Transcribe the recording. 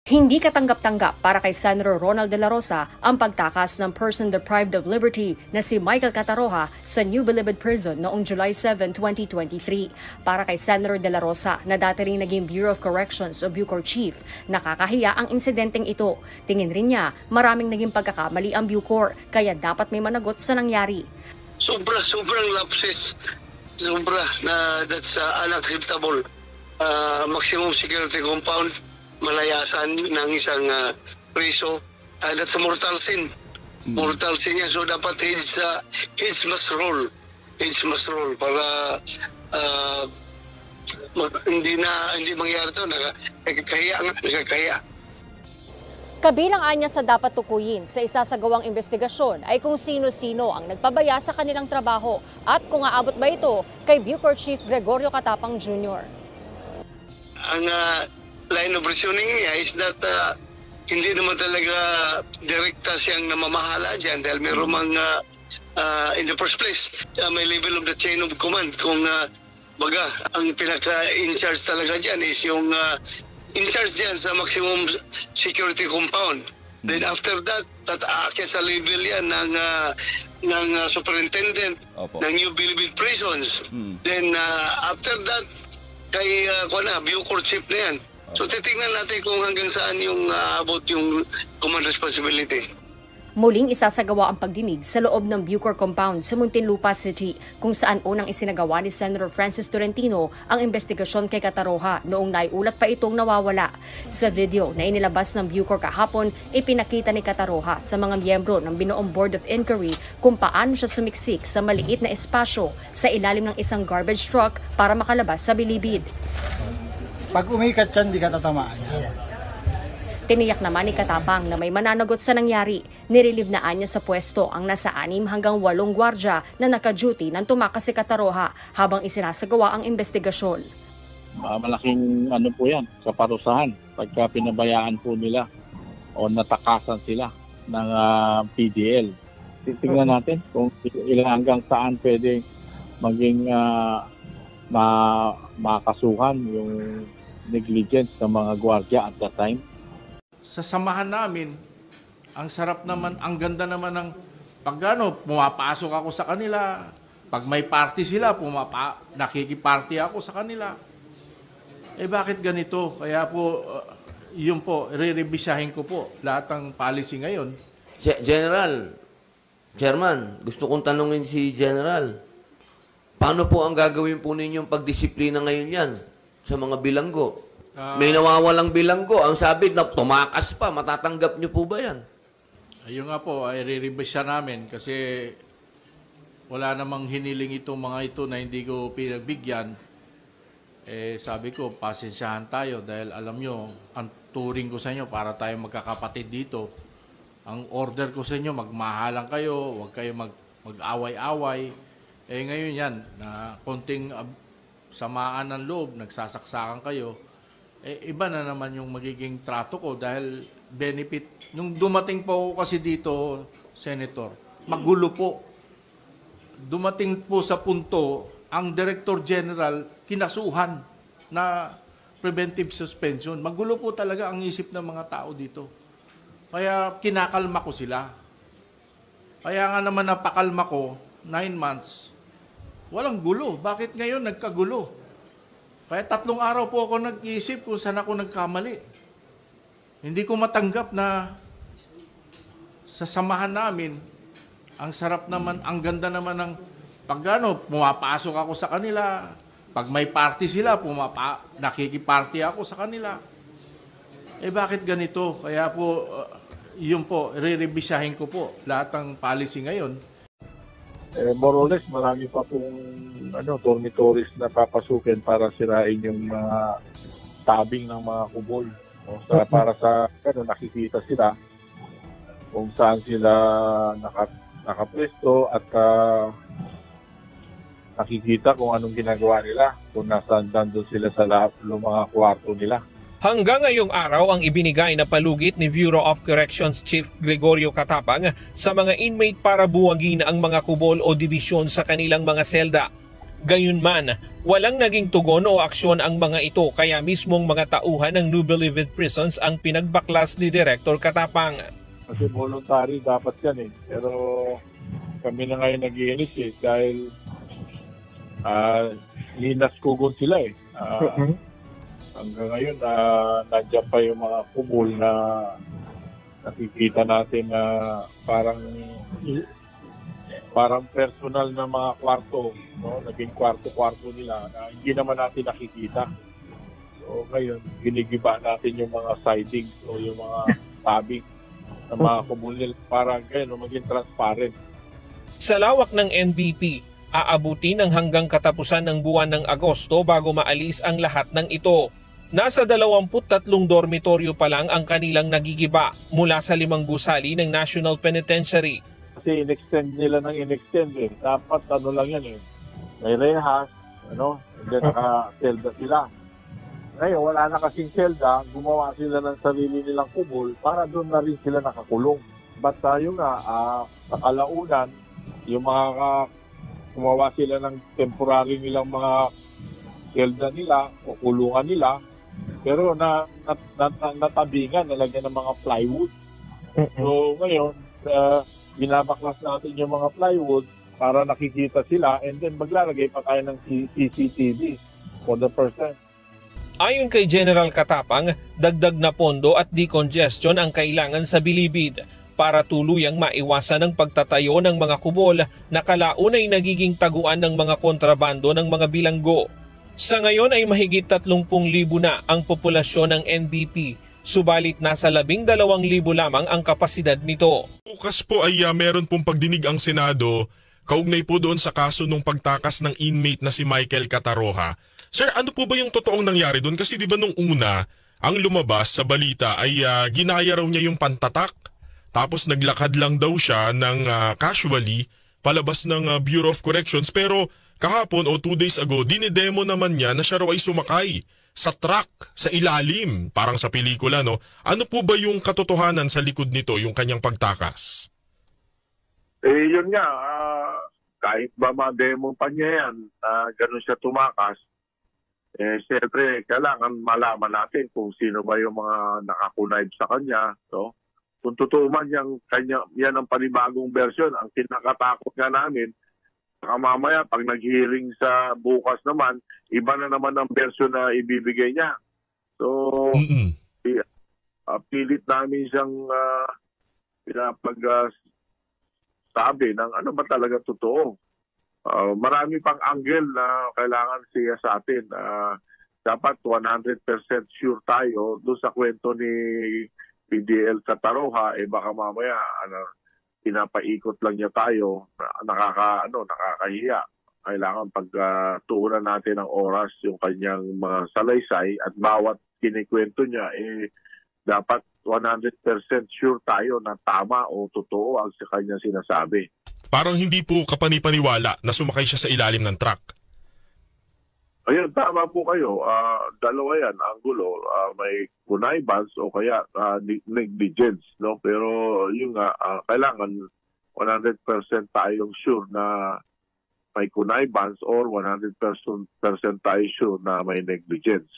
Hindi katanggap-tanggap para kay Senator Ronald De La Rosa ang pagtakas ng person deprived of liberty na si Michael Cataroha sa New Bilibid Prison noong July 7, 2023. Para kay Senator De La Rosa na dati ring naging Bureau of Corrections o Bucor Chief, nakakahiya ang insidenteng ito. Tingin rin niya maraming naging pagkakamali ang Bucor kaya dapat may managot sa nangyari. Sobrang lapses. That's unacceptable. Maximum security compound, malayasan ng isang preso. That's a mortal sin. Mortal sin yan. So dapat heads must roll. Heads must roll para hindi mangyari ito. Nakakahiya. Kabilang anya sa dapat tukuyin sa isasagawang investigasyon ay kung sino-sino ang nagpabaya sa kanilang trabaho at kung aabot ba ito kay Bucor Chief Gregorio Catapang Jr. Ang line of reasoning niya is that hindi naman talaga direkta siyang namamahala dyan dahil mayroon mang in the first place may level of the chain of command kung baga ang pinaka-in charge talaga dyan is yung in charge dyan sa maximum security compound. Then after that aakyat sa level yan ng superintendent ng New Bilibid Prisons. Then after that kay Bucor Chief na yan. So titingnan natin kung hanggang saan yung abot yung command responsibility. Muling isasagawa ang pagdinig sa loob ng Bucor Compound sa Muntinlupa City kung saan unang isinagawa ni Senator Francis Tolentino ang investigasyon kay Cataroha noong naiulat pa itong nawawala. Sa video na inilabas ng Bucor kahapon, ipinakita ni Cataroha sa mga miyembro ng binuong Board of Inquiry kung paano siya sumiksik sa maliit na espasyo sa ilalim ng isang garbage truck para makalabas sa bilibid. Pag umikat yan, di ka tatamaan yan. Tiniyak naman ni Catapang na may mananagot sa nangyari. Nirelieve na niya sa pwesto ang nasa 6 hanggang 8 gwardya na naka-duty nang tumakas si Cataroha habang isinasagawa ang investigasyon. Malaking po yan sa parusahan pagka pinabayaan po nila o natakasan sila ng PDL. Titingnan natin kung ilang hanggang saan pwede maging makasuhan yung negligence ng mga gwardya at that time. Sa samahan namin, ang sarap naman, ang ganda naman ng pumapasok ako sa kanila. Pag may party sila, nakikiparty ako sa kanila. Bakit ganito? Kaya po, yun po, re-revisahin ko po lahat ng policy ngayon. Chairman, gusto kong tanungin si General, paano po ang gagawin po ninyong pagdisiplina ngayon yan sa mga bilanggo? May nawawalang bilanggo. Ang sabi na tumakas pa, matatanggap niyo po ba yan? Ayun nga po, ay re-revise namin kasi wala namang hiniling itong mga ito na hindi ko pinagbigyan. Sabi ko, pasensyahan tayo dahil alam nyo, ang turing ko sa inyo para tayo magkakapatid dito. Ang order ko sa inyo, magmahalang kayo, huwag kayo mag-away-away. Ngayon yan, na konting samaan ng loob, nagsasaksakan kayo. Iba na naman yung magiging trato ko dahil benefit. Nung dumating po ako kasi dito, Senator, magulo po. Dumating po sa punto, ang Director General kinasuhan na preventive suspension. Magulo po talaga ang isip ng mga tao dito. Kaya kinakalma ko sila. Kaya nga naman napakalma ko, 9 months, walang gulo. Bakit ngayon nagkagulo? Kaya 3 araw po ako nag-iisip kung saan ako nagkamali. Hindi ko matanggap na sa samahan namin, ang sarap naman, ang ganda naman ng pumapasok ako sa kanila. Pag may party sila, nakikiparty ako sa kanila. Bakit ganito? Kaya po, yun po, re-revisahin ko po lahat ng policy ngayon. More or less, marami pa pong dormitories na papasukin para sirain yung mga tabing ng mga kubol. Para sa nakikita sila kung saan sila nakapwesto at nakikita kung anong ginagawa nila, kung nasaan doon sila sa mga kwarto nila. Hanggang ngayong araw ang ibinigay na palugit ni Bureau of Corrections Chief Gregorio Catapang sa mga inmate para buwagin ang mga kubol o dibisyon sa kanilang mga selda. Gayunman, walang naging tugon o aksyon ang mga ito kaya mismong mga tauhan ng New Bilibid Prisons ang pinagbaklas ni Director Katapang. Kasi voluntary dapat yan eh. Pero kami na ngayon nag-i-initiate dahil linaskugon sila eh. Hanggang ngayon, nandiyan pa yung mga kumul na nakikita natin na parang personal na mga kwarto, no? Naging kwarto-kwarto nila na hindi naman natin nakikita. So ngayon, ginigiba natin yung mga siding o yung mga tabing ng mga kumul nila para ganyan, maging transparent. Sa lawak ng NBP, aabuti ng hanggang katapusan ng buwan ng Agosto bago maalis ang lahat ng ito. Nasa 23 dormitoryo pa lang ang kanilang nagigiba mula sa 5 gusali ng National Penitentiary. Kasi in-extend nila ng in-extend eh. Dapat ano lang yan eh. May rehas, and then naka-selda sila. Ngayon, wala na kasing selda, gumawa sila ng sarili nilang kumul para doon na rin sila nakakulong. But tayo nga, sa kalaunan, yung mga gumawa sila ng temporary nilang mga selda nila o kulungan nila, pero natabingan, nalagyan ng mga plywood. So ngayon, binabaklas natin yung mga plywood para nakikita sila and then maglalagay pa tayo ng CCTV for the first time. Ayon kay General Katapang, dagdag na pondo at decongestion ang kailangan sa Bilibid para tuluyang maiwasan ang pagtatayo ng mga kubol na kalaunay nagiging taguan ng mga kontrabando ng mga bilanggo. Sa ngayon ay mahigit 30,000 na ang populasyon ng NBP, subalit nasa 12,000 lamang ang kapasidad nito. Bukas po ay meron pong pagdinig ang Senado kaugnay po doon sa kaso nung pagtakas ng inmate na si Michael Cataroha. Sir, ano po ba yung totoong nangyari doon? Kasi di ba nung una, ang lumabas sa balita ay ginaya raw niya yung pantatak. Tapos naglakad lang daw siya ng casually palabas ng Bureau of Corrections. Pero kahapon o 2 days ago, dinidemo naman niya na siya raw ay sumakay sa truck, sa ilalim, parang sa pelikula, no? Ano po ba yung katotohanan sa likod nito, yung kanyang pagtakas? Eh, yun nga, kahit ba ma-demo pa niya yan, ganun siya tumakas, eh, siyempre, kailangan malaman natin kung sino ba yung mga nakakunayb sa kanya, no? Kung totoo man yan ang panibagong version, ang kinakatakot nga namin, mamaya pag nag-hearing sa bukas naman, iba na naman ang version na ibibigay niya. So, pilit namin siyang sabi ng ano ba talaga totoo. Marami pang angle na kailangan siya sa atin. Dapat 100% sure tayo doon sa kwento ni PDL Cataroha, baka mamaya pinapaikot lang niya tayo, nakakahiya. Kailangan pagtuunan natin ng oras yung kanyang mga salaysay at bawat kinikwento niya, dapat 100% sure tayo na tama o totoo ang sa kanya sinasabi. Parang hindi po kapanipaniwala na sumakay siya sa ilalim ng truck. Ayun, tama po kayo. Dalawa yan, angulo. May connivance o kaya negligence. No? Pero yun nga, kailangan 100% tayong sure na may connivance or 100% tayo sure na may negligence.